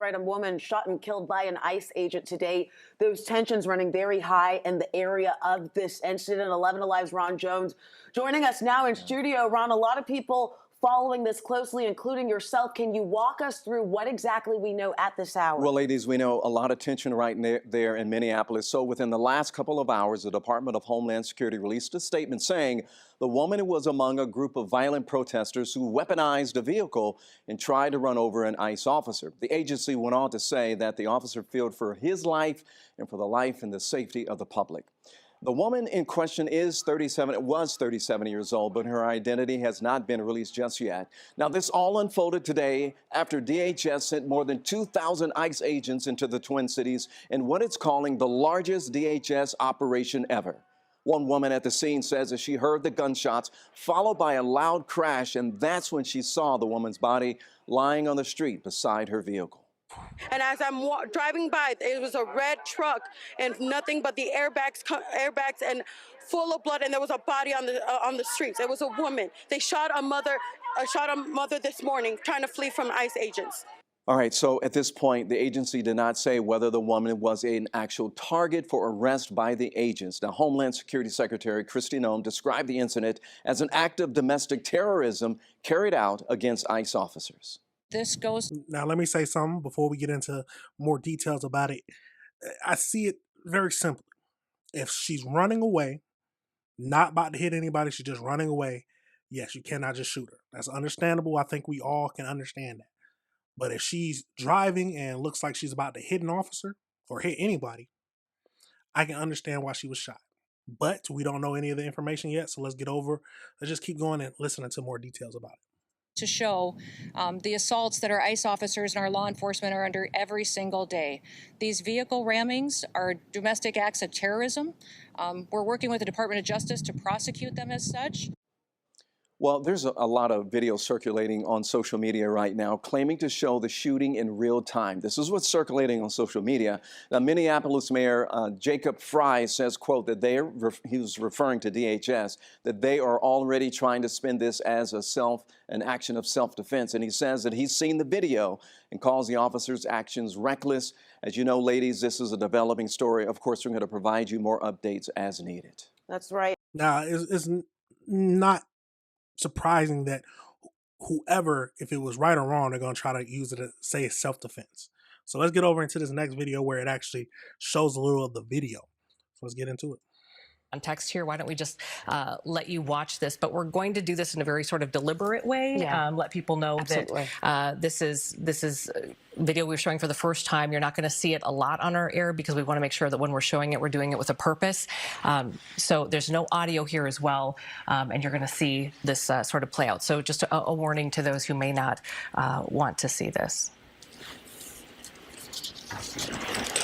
right, a woman shot and killed by an ICE agent today. Those tensions running very high in the area of this incident. 11 Alive's Ron Jones joining us now in studio. Ron, a lot of people following this closely, including yourself. Can you walk us through what exactly we know at this hour? Well, ladies, we know a lot of tension right there in Minneapolis. So within the last couple of hours, the Department of Homeland Security released a statement saying the woman was among a group of violent protesters who weaponized a vehicle and tried to run over an ICE officer. The agency went on to say that the officer feared for his life and for the life and the safety of the public. The woman in question was 37 years old, but her identity has not been released just yet. Now, this all unfolded today after DHS sent more than 2,000 ICE agents into the Twin Cities in what it's calling the largest DHS operation ever. One woman at the scene says that she heard the gunshots followed by a loud crash, and that's when she saw the woman's body lying on the street beside her vehicle. And as I'm driving by, it was a red truck and nothing but the airbags and full of blood. And there was a body on the streets. It was a woman. They shot a mother this morning trying to flee from ICE agents. All right, so at this point, the agency did not say whether the woman was an actual target for arrest by the agents. Now, Homeland Security Secretary Kristi Noem described the incident as an act of domestic terrorism carried out against ICE officers. This goes. Now, let me say something before we get into more details about it. I see it very simply. If she's running away, not about to hit anybody, she's just running away, yes, you cannot just shoot her. That's understandable. I think we all can understand that. But if she's driving and looks like she's about to hit an officer or hit anybody, I can understand why she was shot. But we don't know any of the information yet, so let's just keep going and listening to more details about it. To show the assaults that our ICE officers and our law enforcement are under every single day. These vehicle rammings are domestic acts of terrorism. We're working with the Department of Justice to prosecute them as such. Well, there's a lot of video circulating on social media right now claiming to show the shooting in real time. This is what's circulating on social media. Now, Minneapolis Mayor Jacob Frey says, quote, that he was referring to DHS, that they are already trying to spin this as an action of self-defense. And he says that he's seen the video and calls the officers' actions reckless. As you know, ladies, this is a developing story. Of course, we're going to provide you more updates as needed. That's right. Now, it's not surprising that whoever, if it was right or wrong, they're going to try to use it to say it's self-defense. So let's get over into this next video where it actually shows a little of the video. So let's get into it. Context here. Why don't we just let you watch this? But we're going to do this in a very sort of deliberate way. Yeah. Let people know Absolutely. that this is video we're showing for the first time. You're not going to see it a lot on our air because we want to make sure that when we're showing it, we're doing it with a purpose. So there's no audio here as well, and you're going to see this sort of play out. So just a warning to those who may not want to see this.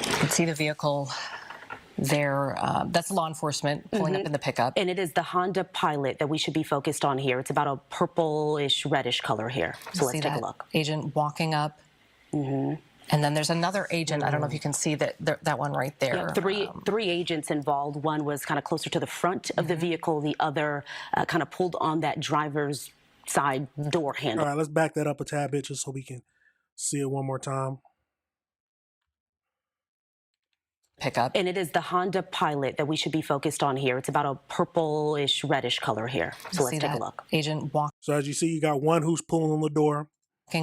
You can see the vehicle there. That's law enforcement pulling up in the pickup. And it is the Honda Pilot that we should be focused on here. It's about a purplish, reddish color here. So let's take a look. Agent walking up. And then there's another agent. I don't know if you can see that one right there. Yeah, three agents involved. One was kind of closer to the front of the vehicle. The other kind of pulled on that driver's side door handle. All right, let's back that up a tad bit just so we can see it one more time. Pickup. And it is the Honda Pilot that we should be focused on here. It's about a purplish, reddish color here. So let's take a look. Agent walking So as you see, you got one who's pulling on the door.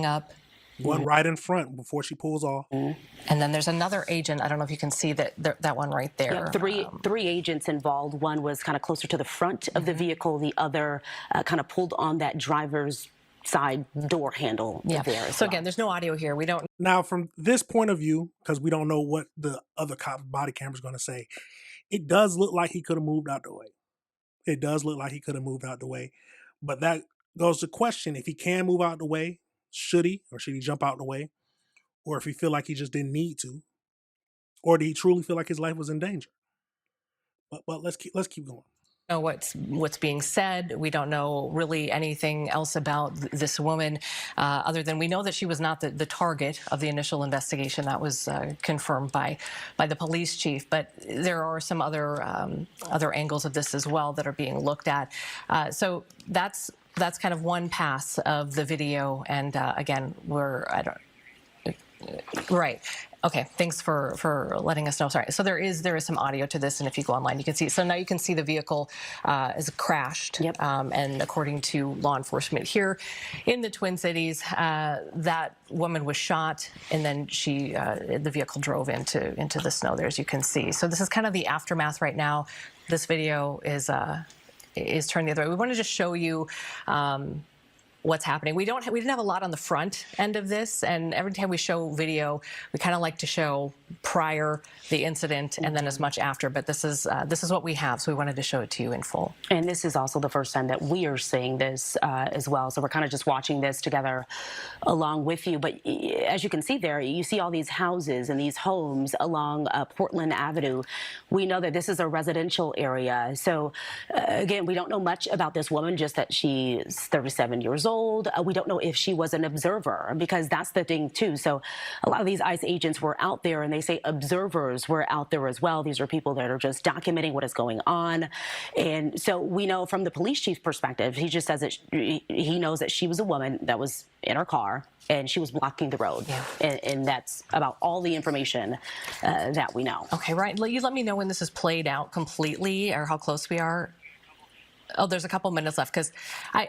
up. One right in front before she pulls off. And then there's another agent. I don't know if you can see that one right there. Yeah, three agents involved. One was kind of closer to the front of the vehicle. The other kind of pulled on that driver's side door handle there as So well. again, there's no audio here. We don't. Now, from this point of view, because we don't know what the other cop's body camera is going to say, it does look like he could have moved out the way. It does look like he could have moved out the way. But that goes to question, if he can move out the way, should he, or should he jump out the way? Or if he feel like he just didn't need to, or did he truly feel like his life was in danger? But let's keep going. Know what's being said. We don't know really anything else about this woman, other than we know that she was not the target of the initial investigation. That was confirmed by the police chief. But there are some other angles of this as well that are being looked at. So that's kind of one pass of the video. And again, Right. Okay. Thanks for letting us know. Sorry. So there is some audio to this, and if you go online, you can see. So now you can see the vehicle is crashed. Yep. And according to law enforcement here in the Twin Cities, that woman was shot, and then the vehicle drove into the snow there, as you can see. So this is kind of the aftermath right now. This video is turned the other way. We want to just show you. What's happening. We didn't have a lot on the front end of this, and every time we show video, we kind of like to show prior the incident and then as much after. But this is what we have, so we wanted to show it to you in full. And this is also the first time that we are seeing this as well. So we're kind of just watching this together along with you. But as you can see there, you see all these houses and these homes along Portland Avenue. We know that this is a residential area. So again, we don't know much about this woman, just that she's 37 years old. We don't know if she was an observer, because that's the thing too. So a lot of these ICE agents were out there, and they say observers were out there as well. These are people that are just documenting what is going on. And so we know from the police chief's perspective, he just says that he knows that she was a woman that was in her car and she was blocking the road. Yeah. And that's about all the information that we know. Okay, right. You let me know when this is played out completely, or how close we are. Oh, there's a couple minutes left, because I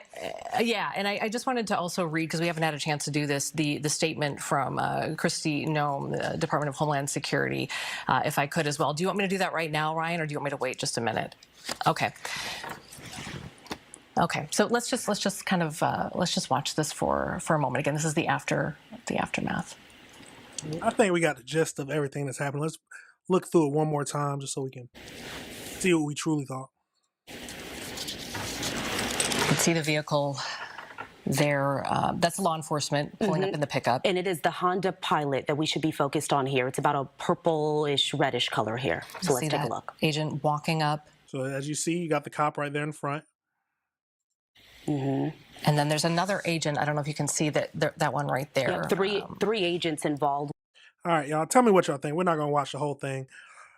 just wanted to also read, because we haven't had a chance to do this, the statement from Kristi Noem, Department of Homeland Security, if I could as well. Do you want me to do that right now, Ryan, or do you want me to wait just a minute? Okay. Okay, so let's just kind of watch this for a moment. Again, this is the aftermath. I think we got the gist of everything that's happened. Let's look through it one more time just so we can see what we truly thought. You can see the vehicle there. That's law enforcement pulling up in the pickup. And it is the Honda Pilot that we should be focused on here. It's about a purplish, reddish color here. So let's take a look. Agent walking up. So as you see, you got the cop right there in front. And then there's another agent. I don't know if you can see that one right there. Yeah, three agents involved. All right, y'all, tell me what y'all think. We're not going to watch the whole thing,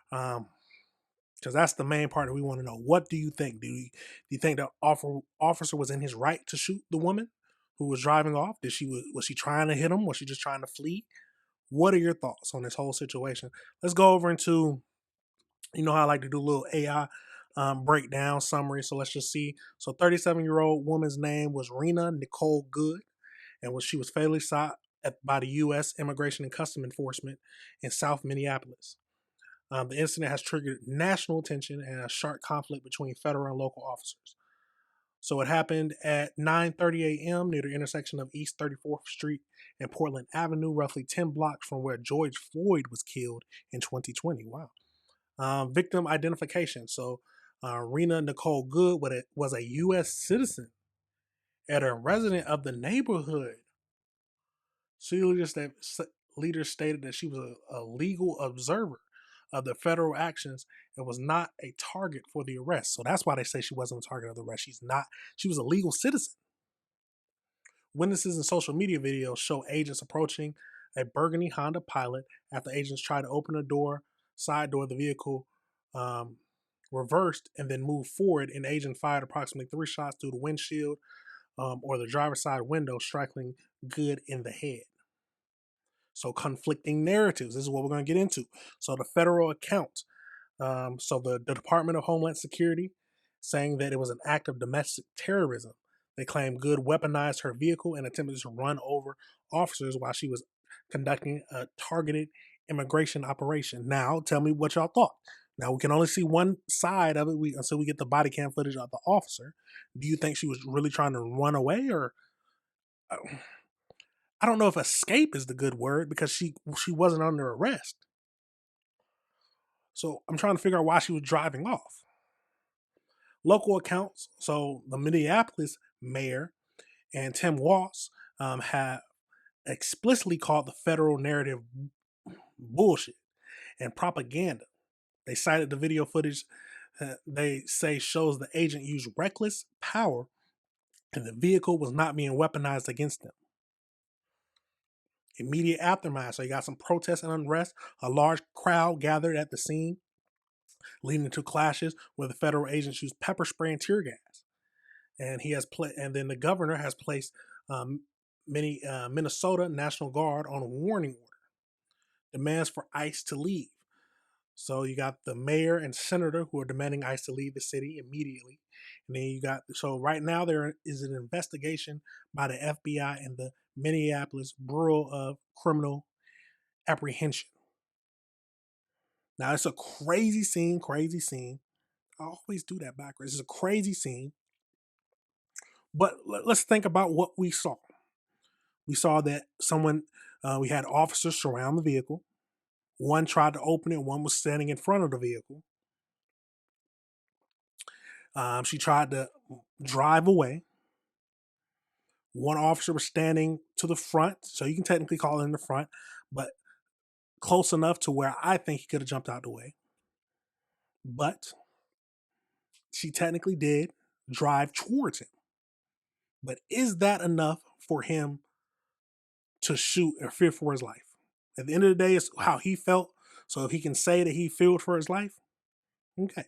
because that's the main part that we want to know. What do you think? Do you think the officer was in his right to shoot the woman who was driving off? Was she trying to hit him? Was she just trying to flee? What are your thoughts on this whole situation? Let's go over into, you know how I like to do a little AI breakdown summary. So let's just see. So 37-year-old woman's name was Rena Nicole Good, and she was fatally shot by the U.S. Immigration and Customs Enforcement in South Minneapolis. The incident has triggered national attention and a sharp conflict between federal and local officers. So it happened at 9:30 a.m. near the intersection of East 34th Street and Portland Avenue, roughly 10 blocks from where George Floyd was killed in 2020. Wow. Victim identification. So Rena Nicole Good was a U.S. citizen and a resident of the neighborhood. Leaders stated that she was a legal observer of the federal actions and was not a target for the arrest. So that's why they say she wasn't a target of the arrest. She was a legal citizen. Witnesses in social media videos show agents approaching a burgundy Honda Pilot after agents tried to open the side door of the vehicle, reversed and then moved forward, and the agent fired approximately 3 shots through the windshield or the driver's side window, striking Good in the head. So conflicting narratives. This is what we're going to get into. So the federal account. So the Department of Homeland Security saying that it was an act of domestic terrorism. They claim Good weaponized her vehicle and attempted to run over officers while she was conducting a targeted immigration operation. Now, tell me what y'all thought. Now, we can only see one side of it until we get the body cam footage of the officer. Do you think she was really trying to run away, or... I don't know if escape is the good word, because she wasn't under arrest. So I'm trying to figure out why she was driving off. Local accounts. So the Minneapolis mayor and Tim Walz have explicitly called the federal narrative bullshit and propaganda. They cited the video footage they say shows the agent used reckless power and the vehicle was not being weaponized against them. Immediate aftermath. So you got some protests and unrest. A large crowd gathered at the scene, leading to clashes where the federal agents used pepper spray and tear gas. And then the governor has placed Minnesota National Guard on a warning order. demands for ICE to leave. So you got the mayor and senator who are demanding ICE to leave the city immediately. And then you got, so right now there is an investigation by the FBI and the Minneapolis Bureau of Criminal Apprehension. Now it's a crazy scene, crazy scene. I always do that backwards. It's a crazy scene. But let's think about what we saw. We saw that we had officers surround the vehicle. One tried to open it, one was standing in front of the vehicle. She tried to drive away. One officer was standing to the front, so you can technically call it in the front, but close enough to where I think he could have jumped out the way. But she technically did drive towards him. But is that enough for him to shoot or fear for his life? At the end of the day, it's how he felt. So if he can say that he feared for his life, okay.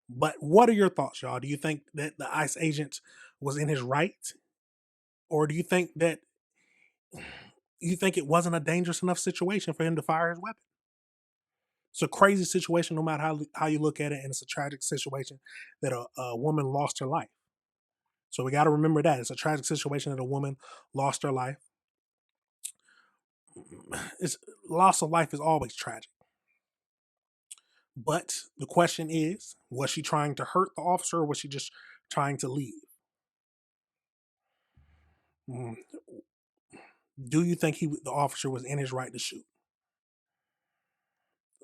But what are your thoughts, y'all? Do you think that the ICE agent was in his right? Or do you think that it wasn't a dangerous enough situation for him to fire his weapon? It's a crazy situation no matter how you look at it, and it's a tragic situation that a woman lost her life. So we got to remember that. It's a tragic situation that a woman lost her life. Loss of life is always tragic. But the question is, was she trying to hurt the officer or was she just trying to leave? Do you think the officer was in his right to shoot?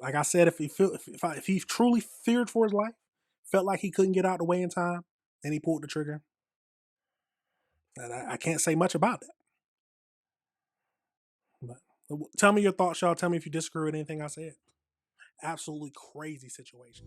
Like I said, if he truly feared for his life, felt like he couldn't get out the way in time, and he pulled the trigger, and I can't say much about that. But tell me your thoughts, y'all. Tell me if you disagree with anything I said. Absolutely crazy situation.